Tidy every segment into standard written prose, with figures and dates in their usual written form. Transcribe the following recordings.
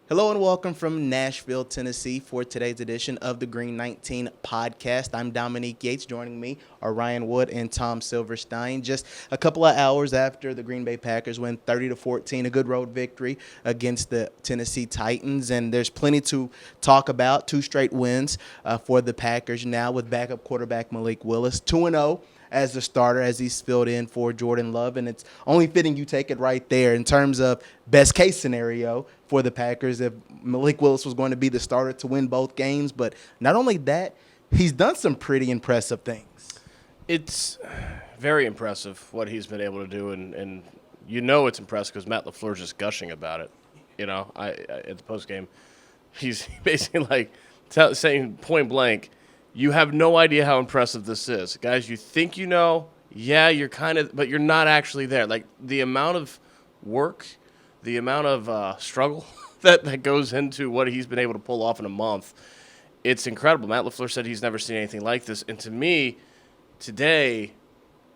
Hello and welcome from Nashville, Tennessee for today's edition of the Green 19 podcast. I'm Dominique Yates. Joining me are Ryan Wood and Tom Silverstein. Just a couple of hours after the Green Bay Packers win 30-14, a good road victory against the Tennessee Titans. And there's plenty to talk about. Two straight wins for the Packers now with backup quarterback Malik Willis, 2-0. As the starter, as he's filled in for Jordan Love. And it's only fitting you take it right there in terms of best case scenario for the Packers if Malik Willis was going to be the starter to win both games. But not only that, he's done some pretty impressive things. It's very impressive what he's been able to do, and you know it's impressive because Matt LaFleur's just gushing about it. You know, at the postgame, he's basically like saying point blank, you have no idea how impressive this is. Guys, you think you know, yeah, you're kind of, but you're not actually there. Like, the amount of work, the amount of struggle that goes into what he's been able to pull off in a month, it's incredible. Matt LaFleur said he's never seen anything like this. And to me, today,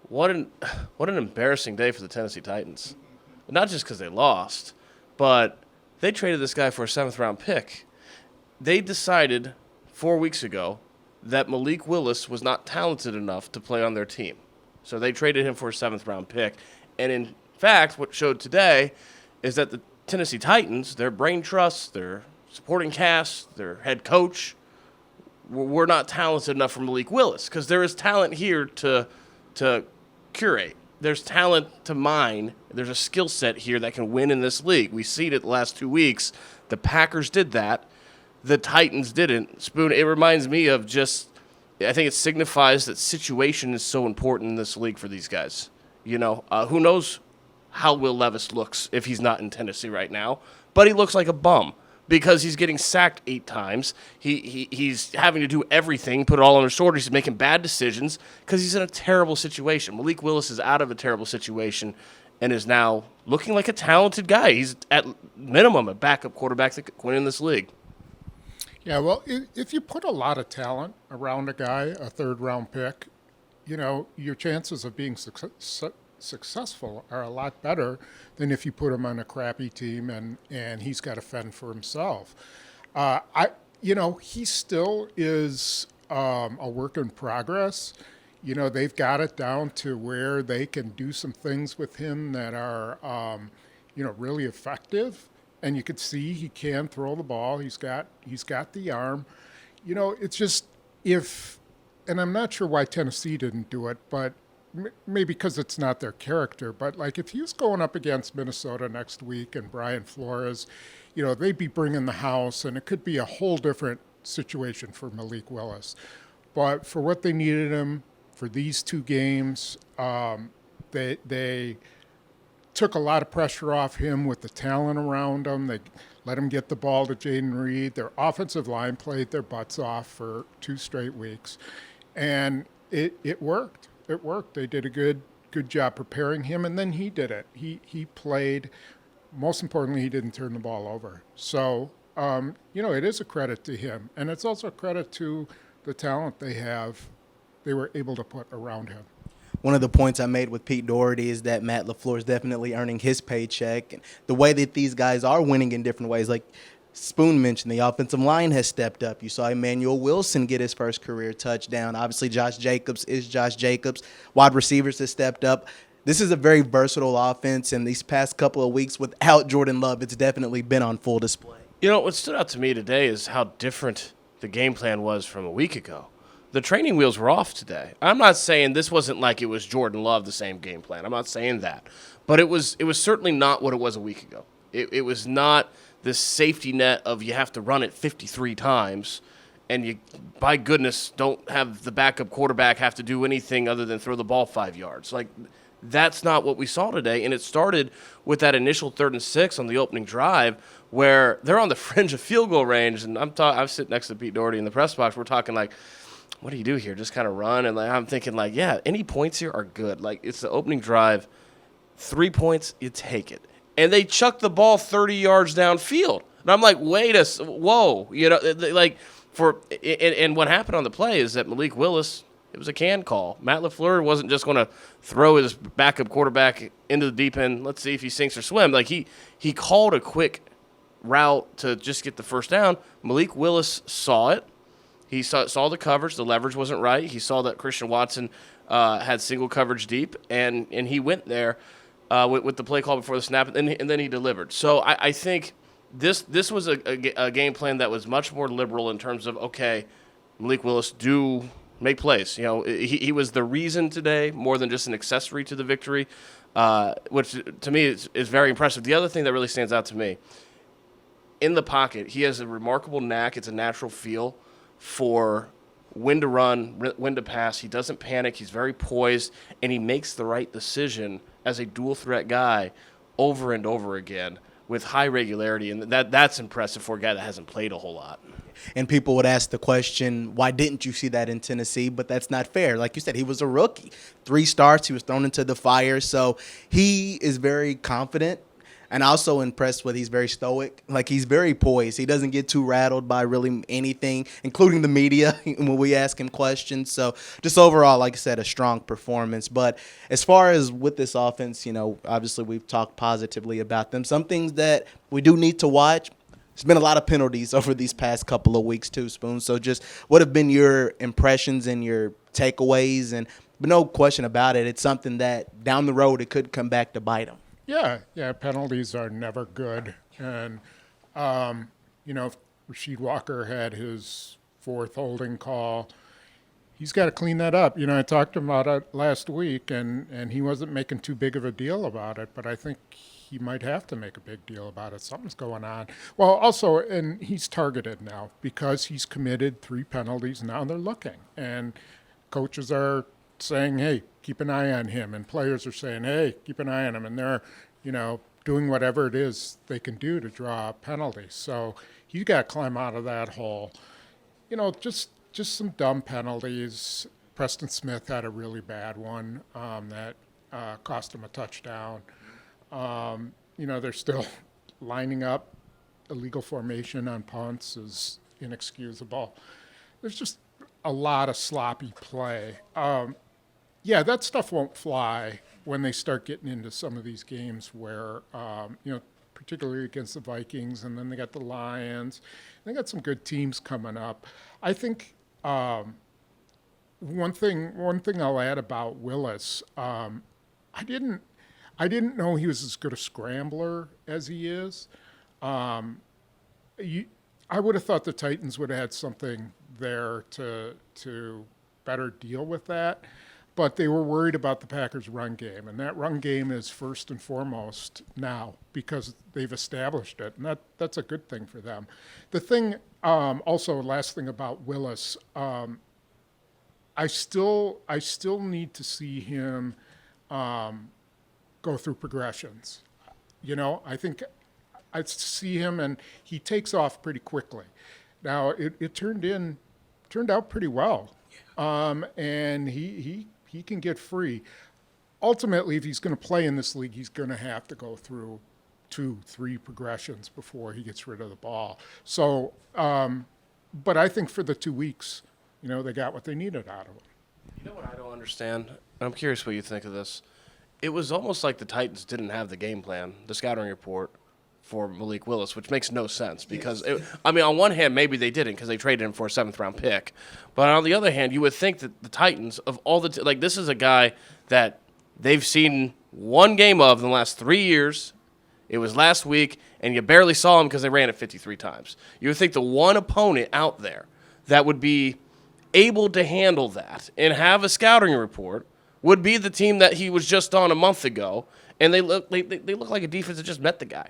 what an embarrassing day for the Tennessee Titans. Not just because they lost, but they traded this guy for a 7th-round pick. They decided 4 weeks ago that Malik Willis was not talented enough to play on their team. So they traded him for a 7th-round pick. And in fact, what showed today is that the Tennessee Titans, their brain trust, their supporting cast, their head coach, were not talented enough for Malik Willis because there is talent here to curate. There's talent to mine. There's a skill set here that can win in this league. We've seen it the last 2 weeks. The Packers did that. The Titans didn't. Spoon, it reminds me of just, I think it signifies that situation is so important in this league for these guys. You know, who knows how Will Levis looks if he's not in Tennessee right now, but he looks like a bum because he's getting sacked 8 times. He's having to do everything, put it all on his shoulders. He's making bad decisions because he's in a terrible situation. Malik Willis is out of a terrible situation and is now looking like a talented guy. He's at minimum a backup quarterback that could win in this league. Yeah, well, if you put a lot of talent around a guy, a 3rd-round pick, you know, your chances of being successful are a lot better than if you put him on a crappy team and he's got to fend for himself. He still is a work in progress. You know, they've got it down to where they can do some things with him that are, really effective. And you could see he can throw the ball. He's got the arm. You know, it's just and I'm not sure why Tennessee didn't do it, but maybe because it's not their character. But like if he was going up against Minnesota next week and Brian Flores, you know, they'd be bringing the house, and it could be a whole different situation for Malik Willis. But for what they needed him for these 2 games, they took a lot of pressure off him with the talent around him. They let him get the ball to Jaden Reed. Their offensive line played their butts off for 2 straight weeks. And it worked. It worked. They did a good job preparing him, and then he did it. He played. Most importantly, he didn't turn the ball over. So, it is a credit to him. And it's also a credit to the talent they were able to put around him. One of the points I made with Pete Doherty is that Matt LaFleur is definitely earning his paycheck. And the way that these guys are winning in different ways, like Spoon mentioned, the offensive line has stepped up. You saw Emmanuel Wilson get his first career touchdown. Obviously, Josh Jacobs is Josh Jacobs. Wide receivers have stepped up. This is a very versatile offense, and these past couple of weeks without Jordan Love, it's definitely been on full display. You know, what stood out to me today is how different the game plan was from a week ago. The training wheels were off today. I'm not saying this wasn't like it was Jordan Love, the same game plan. I'm not saying that. But it was certainly not what it was a week ago. It was not this safety net of you have to run it 53 times and you, by goodness, don't have the backup quarterback have to do anything other than throw the ball 5 yards. Like, that's not what we saw today. And it started with that initial 3rd and 6 on the opening drive where they're on the fringe of field goal range. And I'm sitting next to Pete Doherty in the press box. We're talking like, what do you do here? Just kind of run? And like, I'm thinking like, yeah, any points here are good. Like, it's the opening drive. 3 points, you take it. And they chucked the ball 30 yards downfield. And I'm like, whoa. You know, like, and what happened on the play is that Malik Willis, it was a can call. Matt LaFleur wasn't just going to throw his backup quarterback into the deep end. Let's see if he sinks or swims. Like, he called a quick route to just get the first down, Malik Willis saw it. He saw the coverage. The leverage wasn't right. He saw that Christian Watson had single coverage deep, and he went there with the play call before the snap, and then he delivered. So I think this was a game plan that was much more liberal in terms of, okay, Malik Willis, do make plays. He was the reason today more than just an accessory to the victory, which to me is very impressive. The other thing that really stands out to me, in the pocket, he has a remarkable knack. It's a natural feel for when to run, when to pass. He doesn't panic. He's very poised, and he makes the right decision as a dual-threat guy over and over again with high regularity, and that's impressive for a guy that hasn't played a whole lot. And people would ask the question, why didn't you see that in Tennessee? But that's not fair. Like you said, he was a rookie. 3 starts, he was thrown into the fire. So he is very confident. And also impressed with he's very stoic. Like, he's very poised. He doesn't get too rattled by really anything, including the media when we ask him questions. So just overall, like I said, a strong performance. But as far as with this offense, obviously we've talked positively about them. Some things that we do need to watch. There's been a lot of penalties over these past couple of weeks too, Spoon. So just what have been your impressions and your takeaways? But no question about it, it's something that down the road it could come back to bite them. Yeah, penalties are never good. And, Rasheed Walker had his 4th holding call. He's got to clean that up. I talked to him about it last week, and he wasn't making too big of a deal about it, but I think he might have to make a big deal about it. Something's going on. Well, also, and he's targeted now because he's committed 3 penalties. Now they're looking, and coaches are saying, hey, keep an eye on him, and players are saying, hey, keep an eye on him, and they're, doing whatever it is they can do to draw penalties. So he's got to climb out of that hole. Just some dumb penalties. Preston Smith had a really bad one that cost him a touchdown. They're still lining up. Illegal formation on punts is inexcusable. There's just a lot of sloppy play. That stuff won't fly when they start getting into some of these games where, particularly against the Vikings, and then they got the Lions. They got some good teams coming up. I think one thing I'll add about Willis, I didn't know he was as good a scrambler as he is. I would have thought the Titans would have had something there to better deal with that. But they were worried about the Packers' run game, and that run game is first and foremost now because they've established it, and that's a good thing for them. The thing, also, last thing about Willis, I still need to see him go through progressions. I think I see him, and he takes off pretty quickly. Now it turned out pretty well, and he can get free. Ultimately, if he's going to play in this league, he's going to have to go through 2-3 progressions before he gets rid of the ball. So, but I think for the 2 weeks, they got what they needed out of him. You know what I don't understand? I'm curious what you think of this. It was almost like the Titans didn't have the game plan, the scouting report, for Malik Willis, which makes no sense because, on one hand, maybe they didn't because they traded him for a 7th-round pick. But on the other hand, you would think that the Titans, of all the this is a guy that they've seen one game of in the last 3 years. It was last week, and you barely saw him because they ran it 53 times. You would think the one opponent out there that would be able to handle that and have a scouting report would be the team that he was just on a month ago, and they look like a defense that just met the guy.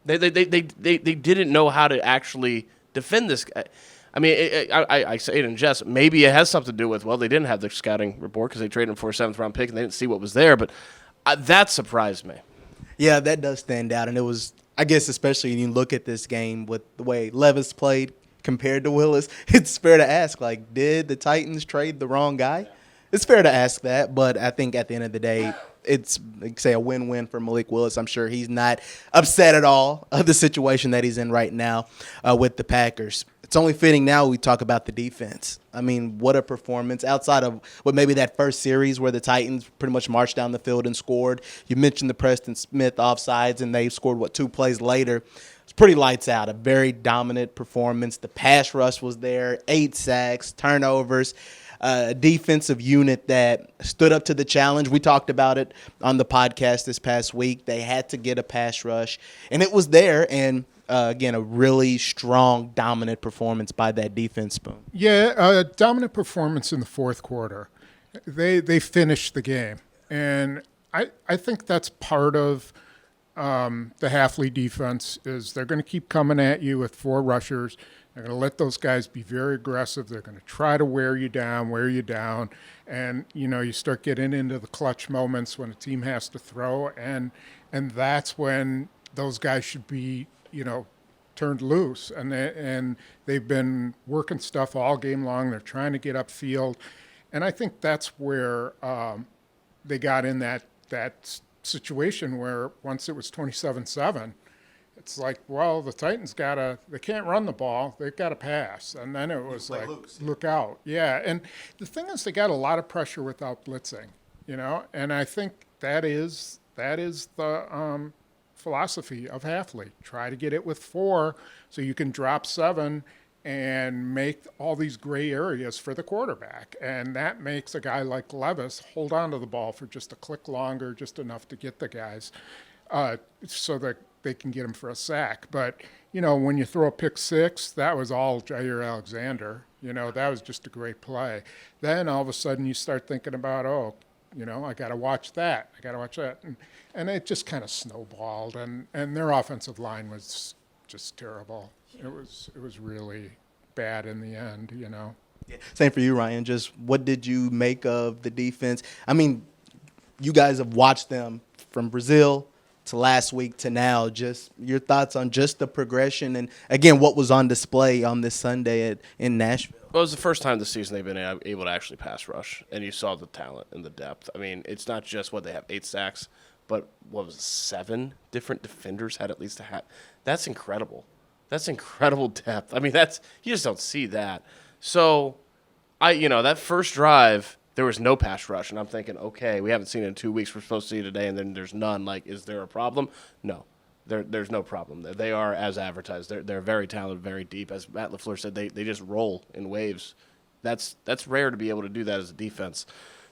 They didn't know how to actually defend this guy. I say it in jest. Maybe it has something to do with, they didn't have the scouting report because they traded him for a 7th-round pick and they didn't see what was there. But that surprised me. Yeah, that does stand out. And it was, I guess, especially when you look at this game with the way Levis played compared to Willis, it's fair to ask, did the Titans trade the wrong guy? It's fair to ask that, but I think at the end of the day, it's, a win-win for Malik Willis. I'm sure he's not upset at all of the situation that he's in right now with the Packers. it's only fitting now we talk about the defense. I mean, what a performance outside of what maybe that first series where the Titans pretty much marched down the field and scored. You mentioned the Preston Smith offsides, and they scored, 2 plays later. It's pretty lights out, a very dominant performance. The pass rush was there, 8 sacks, turnovers, a defensive unit that stood up to the challenge. We talked about it on the podcast this past week. They had to get a pass rush, and it was there, and again, a really strong, dominant performance by that defense, Spoon. Yeah, dominant performance in the fourth quarter. They finished the game, and I think that's part of the Hafley defense is they're going to keep coming at you with 4 rushers. They're going to let those guys be very aggressive. They're going to try to wear you down. And, you start getting into the clutch moments when a team has to throw, and that's when those guys should be, turned loose. And they've been working stuff all game long. They're trying to get upfield. And I think that's where they got in that situation where once it was 27-7, it's like, well, the Titans they can't run the ball. They've got to pass. And then it was like, look out. Yeah. And the thing is, they got a lot of pressure without blitzing, and I think that is the philosophy of Hafley. Try to get it with 4 so you can drop 7 and make all these gray areas for the quarterback. And that makes a guy like Levis hold on to the ball for just a click longer, just enough to get the guys so that they can get him for a sack. But, when you throw a pick 6, that was all Jair Alexander. That was just a great play. Then all of a sudden you start thinking about, I got to watch that. And it just kind of snowballed. And their offensive line was just terrible. It was really bad in the end, Yeah. Same for you, Ryan. Just what did you make of the defense? I mean, you guys have watched them from Brazil to last week to now. Just your thoughts on just the progression and, again, what was on display on this Sunday in Nashville. Well, it was the first time this season they've been able to actually pass rush, and you saw the talent and the depth. I mean, it's not just what they have 8 sacks, but what was it, 7 different defenders had at least a hat. That's incredible. That's incredible depth. I mean, you just don't see that. So, that first drive, there was no pass rush, and I'm thinking, okay, we haven't seen it in 2 weeks. We're supposed to see it today, and then there's none. Like, is there a problem? No. There's no problem there. They are as advertised. They're very talented, very deep. As Matt LaFleur said, they just roll in waves. That's rare to be able to do that as a defense.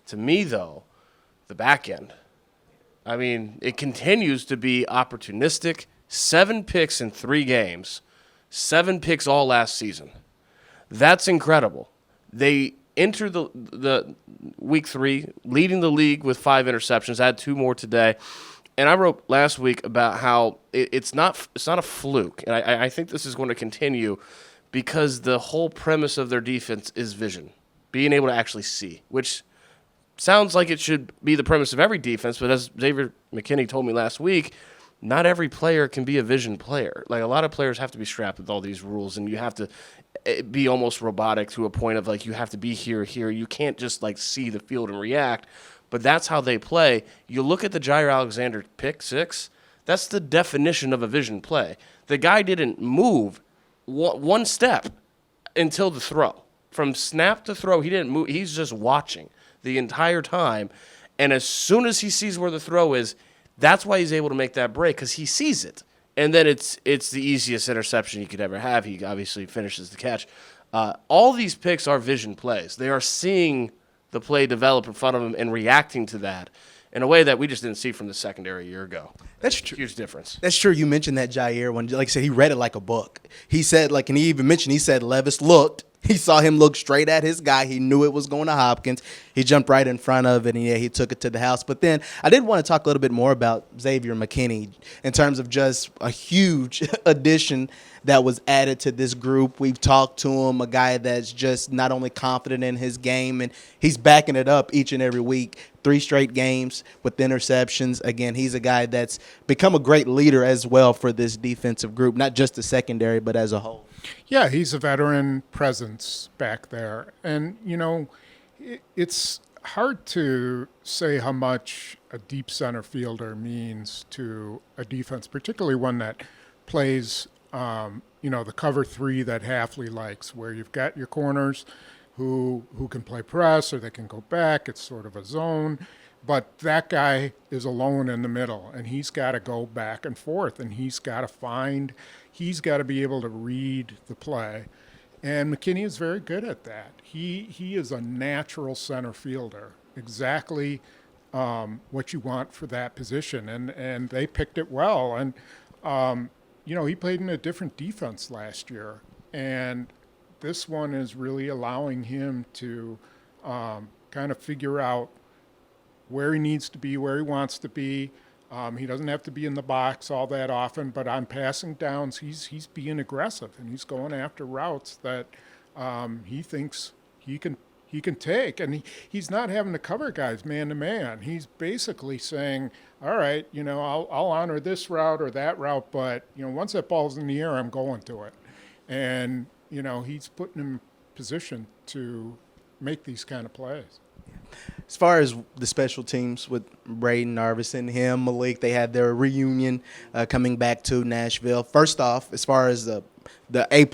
To me, though, the back end, I mean, it continues to be opportunistic. 7 picks in 3 games. 7 picks all last season. That's incredible. They enter the week 3, leading the league with 5 interceptions. Add 2 more today. And I wrote last week about how it's not a fluke. And I think this is going to continue because the whole premise of their defense is vision, being able to actually see, which sounds like it should be the premise of every defense. But as Xavier McKinney told me last week, not every player can be a vision player. Like, a lot of players have to be strapped with all these rules, and you have to be almost robotic to a point of, like, you have to be here. You can't just, like, see the field and react. But that's how they play. You look at the Jair Alexander pick 6, that's the definition of a vision play. The guy didn't move one step until the throw. From snap to throw, he didn't move. He's just watching the entire time. And as soon as he sees where the throw is, that's why he's able to make that break, because he sees it. And then it's the easiest interception you could ever have. He obviously finishes the catch. All these picks are vision plays. They are seeing the play develop in front of him and reacting to that in a way that we just didn't see from the secondary a year ago. That's true. Huge difference. That's true. You mentioned that Jair when, like I said, he read it like a book. He said, and he even mentioned, he said Levis looked. He saw him look straight at his guy. He knew it was going to Hopkins. He jumped right in front of it, and he took it to the house. But then I did want to talk a little bit more about Xavier McKinney in terms of just a huge addition that was added to this group. We've talked to him, a guy that's just not only confident in his game, and he's backing it up each and every week. 3 straight games with interceptions. Again, he's a guy that's become a great leader as well for this defensive group, not just the secondary, but as a whole. Yeah, he's a veteran presence back there. And, it's hard to say how much a deep center fielder means to a defense, particularly one that plays the cover three that Halfley likes, where you've got your corners who can play press or they can go back. It's sort of a zone. But that guy is alone in the middle, and he's got to go back and forth, and he's got to be able to read the play. And McKinney is very good at that. He is a natural center fielder, exactly what you want for that position, and they picked it well. And he played in a different defense last year, and this one is really allowing him to kind of figure out where he needs to be, where he wants to be. He doesn't have to be in the box all that often, but on passing downs, he's being aggressive, and he's going after routes that he thinks he can take. And he's not having to cover guys man to man. He's basically saying, all right, I'll honor this route or that route, but once that ball's in the air, I'm going to it. And he's putting him in position to make these kind of plays. As far as the special teams with Braden, Narvison, him, Malik, they had their reunion coming back to Nashville. First off, as far as the A+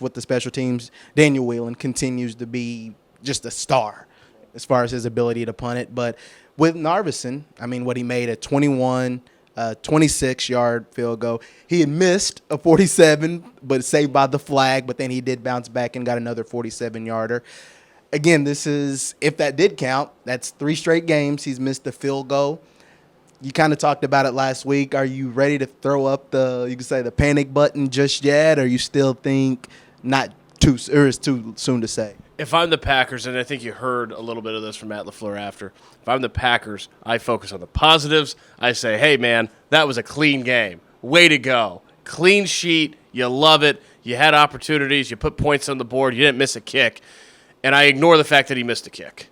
with the special teams, Daniel Whelan continues to be just a star as far as his ability to punt it. But with Narvison, what he made a 26-yard field goal. He had missed a 47, but saved by the flag, but then he did bounce back and got another 47-yarder. Again, this is, if that did count, that's 3 straight games he's missed a field goal. You kind of talked about it last week. Are you ready to throw up the panic button just yet, or you still think it's too soon to say? If I'm the Packers, and I think you heard a little bit of this from Matt LaFleur after, if I'm the Packers, I focus on the positives. I say, hey, man, that was a clean game. Way to go. Clean sheet. You love it. You had opportunities. You put points on the board. You didn't miss a kick. And I ignore the fact that he missed a kick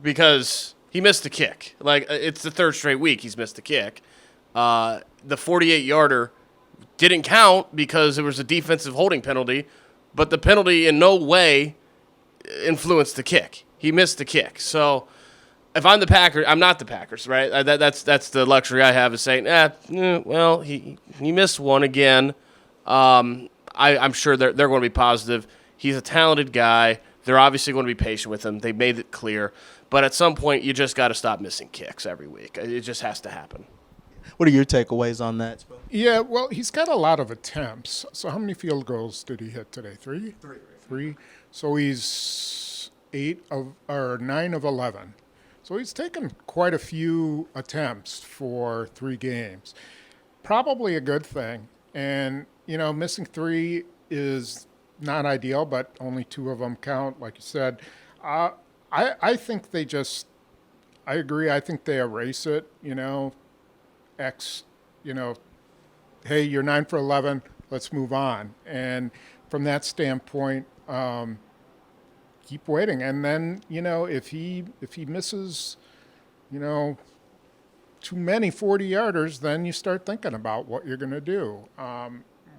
because he missed a kick. It's the 3rd straight week he's missed a kick. The 48-yarder didn't count because there was a defensive holding penalty, but the penalty in no way influenced the kick. He missed the kick. So if I'm the Packers, I'm not the Packers, right? That's the luxury I have, is saying, well, he missed one again. I'm sure they're going to be positive. He's a talented guy. They're obviously going to be patient with him. They made it clear. But at some point, you just got to stop missing kicks every week. It just has to happen. What are your takeaways on that? Yeah, well, he's got a lot of attempts. So how many field goals did he hit today? 3? 3. So he's 9 of 11. So he's taken quite a few attempts for 3 games. Probably a good thing. And, missing 3 is not ideal, but only 2 of them count, like you said. I think I agree. I think they erase it, hey, you're 9 for 11, let's move on. And from that standpoint, keep waiting. And then, if he misses, too many 40-yarders, then you start thinking about what you're going to do.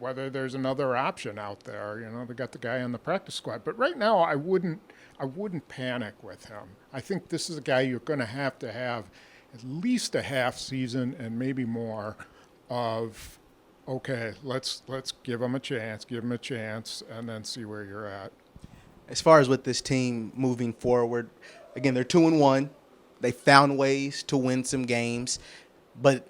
Whether there's another option out there, they got the guy on the practice squad. But right now, I wouldn't panic with him. I think this is a guy you're going to have at least a half season and maybe more of, okay, let's give him a chance, and then see where you're at. As far as with this team moving forward, again, they're 2-1. They found ways to win some games, but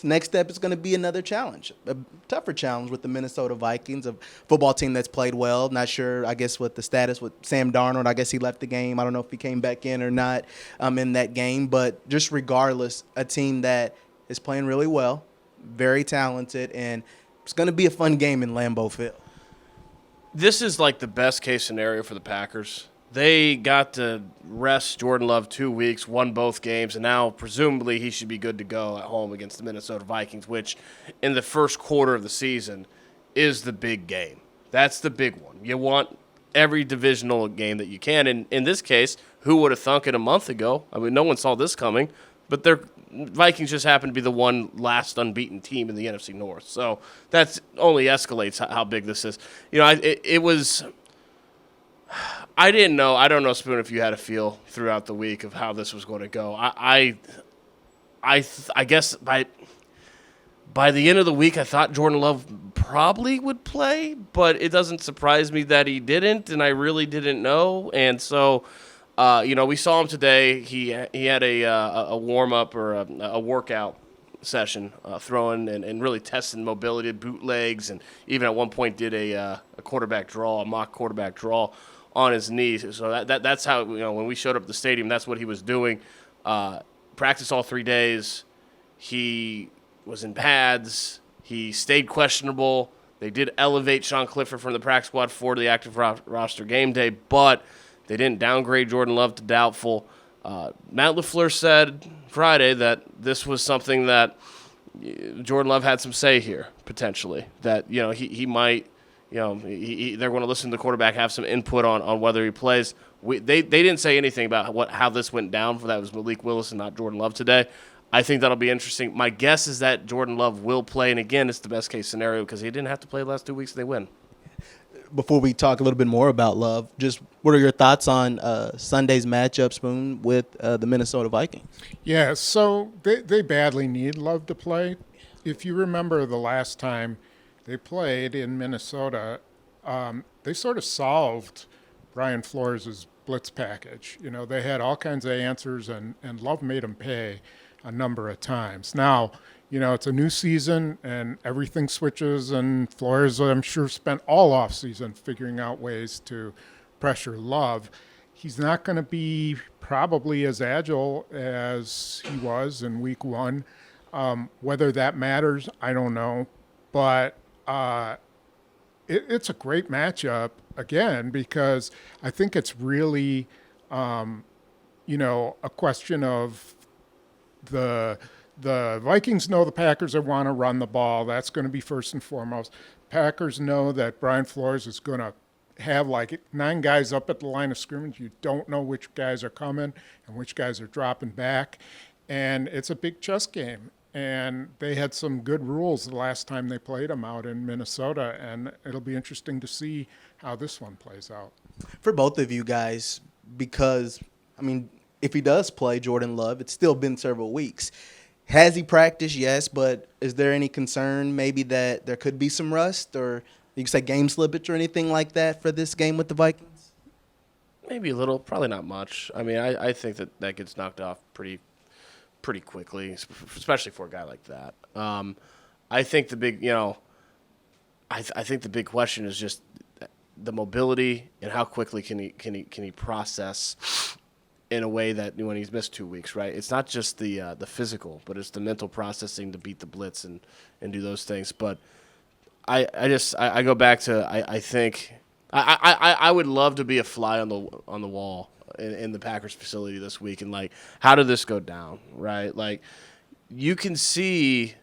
next step is going to be another challenge, a tougher challenge with the Minnesota Vikings, a football team that's played well. Not sure, I guess, what the status with Sam Darnold. I guess he left the game. I don't know if he came back in or not in that game. But just regardless, a team that is playing really well, very talented, and it's going to be a fun game in Lambeau Field. This is like the best case scenario for the Packers. They got to rest Jordan Love 2 weeks, won both games, and now presumably he should be good to go at home against the Minnesota Vikings, which in the first quarter of the season is the big game. That's the big one. You want every divisional game that you can. And in this case, who would have thunk it a month ago? No one saw this coming, but their Vikings just happen to be the one last unbeaten team in the NFC North. So that's only escalates how big this is. It was – I didn't know. I don't know, Spoon, if you had a feel throughout the week of how this was going to go. I guess by the end of the week, I thought Jordan Love probably would play, but it doesn't surprise me that he didn't, and I really didn't know. And so, we saw him today. He had a warm up or a workout session, throwing and really testing mobility, bootlegs, and even at one point did a quarterback draw, a mock quarterback draw on his knees. So that's how, when we showed up at the stadium, that's what he was doing. Practice all 3 days. He was in pads. He stayed questionable. They did elevate Sean Clifford from the practice squad for the active roster game day, but they didn't downgrade Jordan Love to doubtful. Matt LaFleur said Friday that this was something that Jordan Love had some say here, potentially. That, he might, they're going to listen to the quarterback, have some input on whether he plays. They didn't say anything about how this went down. That was Malik Willis and not Jordan Love today. I think that'll be interesting. My guess is that Jordan Love will play, and again, it's the best case scenario because he didn't have to play the last 2 weeks and they win. Before we talk a little bit more about Love, just what are your thoughts on Sunday's matchup, Spoon, with the Minnesota Vikings? Yeah, so they badly need Love to play. If you remember the last time they played in Minnesota, they sort of solved Brian Flores' blitz package. They had all kinds of answers, and Love made them pay a number of times. Now, it's a new season and everything switches, and Flores, I'm sure, spent all offseason figuring out ways to pressure Love. He's not going to be probably as agile as he was in week one. Whether that matters, I don't know. But it's a great matchup, again, because I think it's really, a question of the Vikings know the Packers want to run the ball. That's going to be first and foremost. Packers know that Brian Flores is going to have like 9 guys up at the line of scrimmage. You don't know which guys are coming and which guys are dropping back. And it's a big chess game. And they had some good rules the last time they played them out in Minnesota. And it'll be interesting to see how this one plays out. For both of you guys, because, if he does play Jordan Love, it's still been several weeks. Has he practiced? Yes, but is there any concern maybe that there could be some rust or you could say game slippage or anything like that for this game with the Vikings? Maybe a little, probably not much. I think that gets knocked off pretty quickly, especially for a guy like that. I think the big, I think the big question is just the mobility and how quickly can he process in a way that when he's missed 2 weeks, right? It's not just the physical, but it's the mental processing to beat the blitz and do those things. But I go back to I think I would love to be a fly on the wall in the Packers facility this week and like how did this go down, right? Like you can see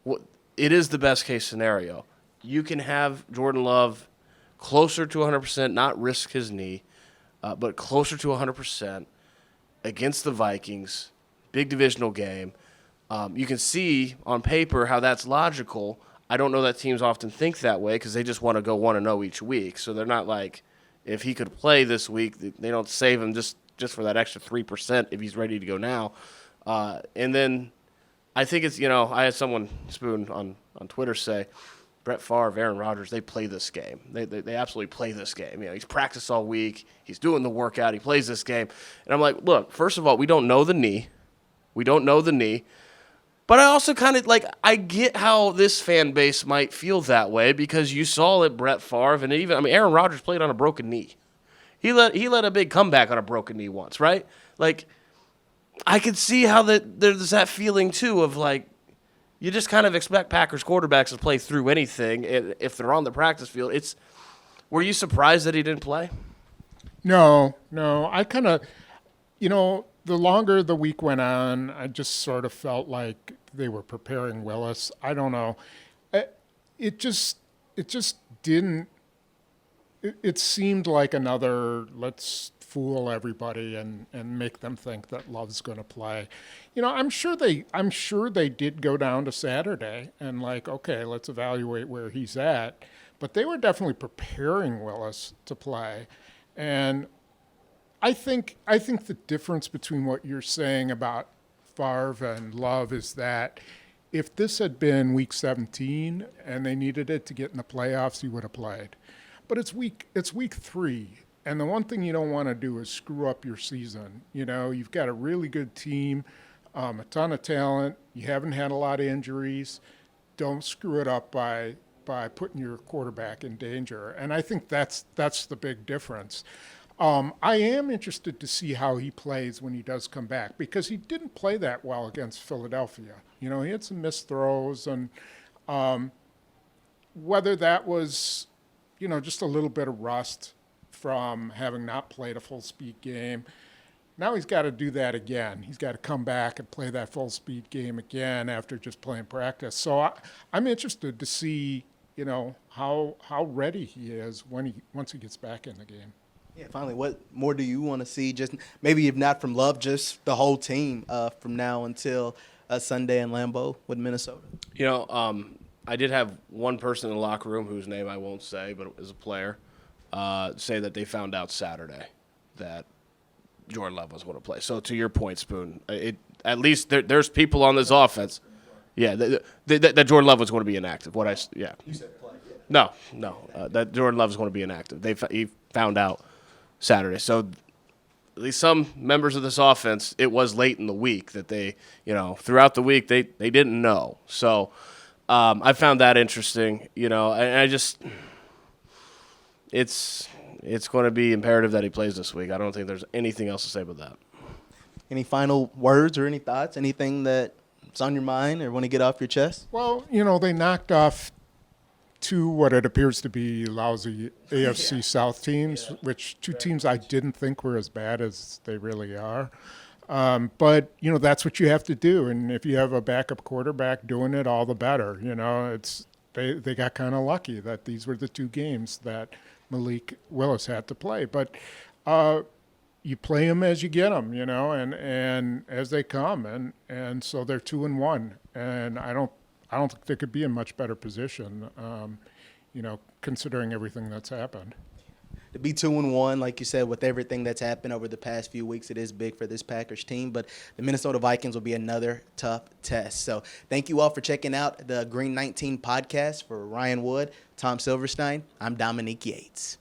what it is the best case scenario. You can have Jordan Love closer to 100%, not risk his knee. But closer to 100% against the Vikings, big divisional game. You can see on paper how that's logical. I don't know that teams often think that way because they just want to go 1-0 each week. So they're not like, if he could play this week, they don't save him just for that extra 3% if he's ready to go now. And then I think it's, I had someone, Spoon, on Twitter say, Brett Favre, Aaron Rodgers, they play this game. They absolutely play this game. He's practiced all week. He's doing the workout. He plays this game. And I'm like, look, first of all, we don't know the knee. But I also kind of, I get how this fan base might feel that way because you saw it, Brett Favre, and even, Aaron Rodgers played on a broken knee. He let a big comeback on a broken knee once, right? I could see how there's that feeling, too, of, you just kind of expect Packers quarterbacks to play through anything if they're on the practice field. Were you surprised that he didn't play? No. I kind of, the longer the week went on, I just sort of felt like they were preparing Willis. I don't know. It just didn't. It seemed like another let's fool everybody and make them think that Love's going to play. I'm sure they did go down to Saturday and okay, let's evaluate where he's at. But they were definitely preparing Willis to play. And I think the difference between what you're saying about Favre and Love is that if this had been week 17 and they needed it to get in the playoffs, he would have played. But it's week 3, and the one thing you don't want to do is screw up your season. You know, you've got a really good team, a ton of talent. You haven't had a lot of injuries. Don't screw it up by putting your quarterback in danger. And I think that's the big difference. I am interested to see how he plays when he does come back, because he didn't play that well against Philadelphia. You know, he had some missed throws, and whether that was, you know, just a little bit of rust from having not played a full speed game. Now he's got to do that again. He's got to come back and play that full speed game again after just playing practice. So I'm interested to see, you know, how ready he is once he gets back in the game. Yeah, finally, what more do you want to see? Just maybe if not from Love, just the whole team from now until Sunday in Lambeau with Minnesota. You know, I did have one person in the locker room whose name I won't say, but is a player, say that they found out Saturday that Jordan Love was going to play. So to your point, Spoon, at least there's people on this offense. Yeah, that Jordan Love was going to be inactive. Yeah. You said play. Yeah. No, that Jordan Love is going to be inactive. He found out Saturday. So at least some members of this offense, it was late in the week that they, you know, throughout the week they didn't know. So I found that interesting, you know, and I just it's going to be imperative that he plays this week. I don't think there's anything else to say about that. Any final words or any thoughts? Anything that's on your mind or want to get off your chest? Well, you know, they knocked off 2 what it appears to be lousy AFC South teams, which 2 teams I didn't think were as bad as they really are. But, you know, that's what you have to do. And if you have a backup quarterback doing it, all the better. You know, they got kind of lucky that these were the 2 games that Malik Willis had to play. But you play them as you get them, you know, and as they come. And so they're 2-1. And I don't think they could be in much better position, you know, considering everything that's happened. To be 2-1, like you said, with everything that's happened over the past few weeks, it is big for this Packers team. But the Minnesota Vikings will be another tough test. So thank you all for checking out the Green 19 podcast. For Ryan Wood, Tom Silverstein, I'm Dominique Yates.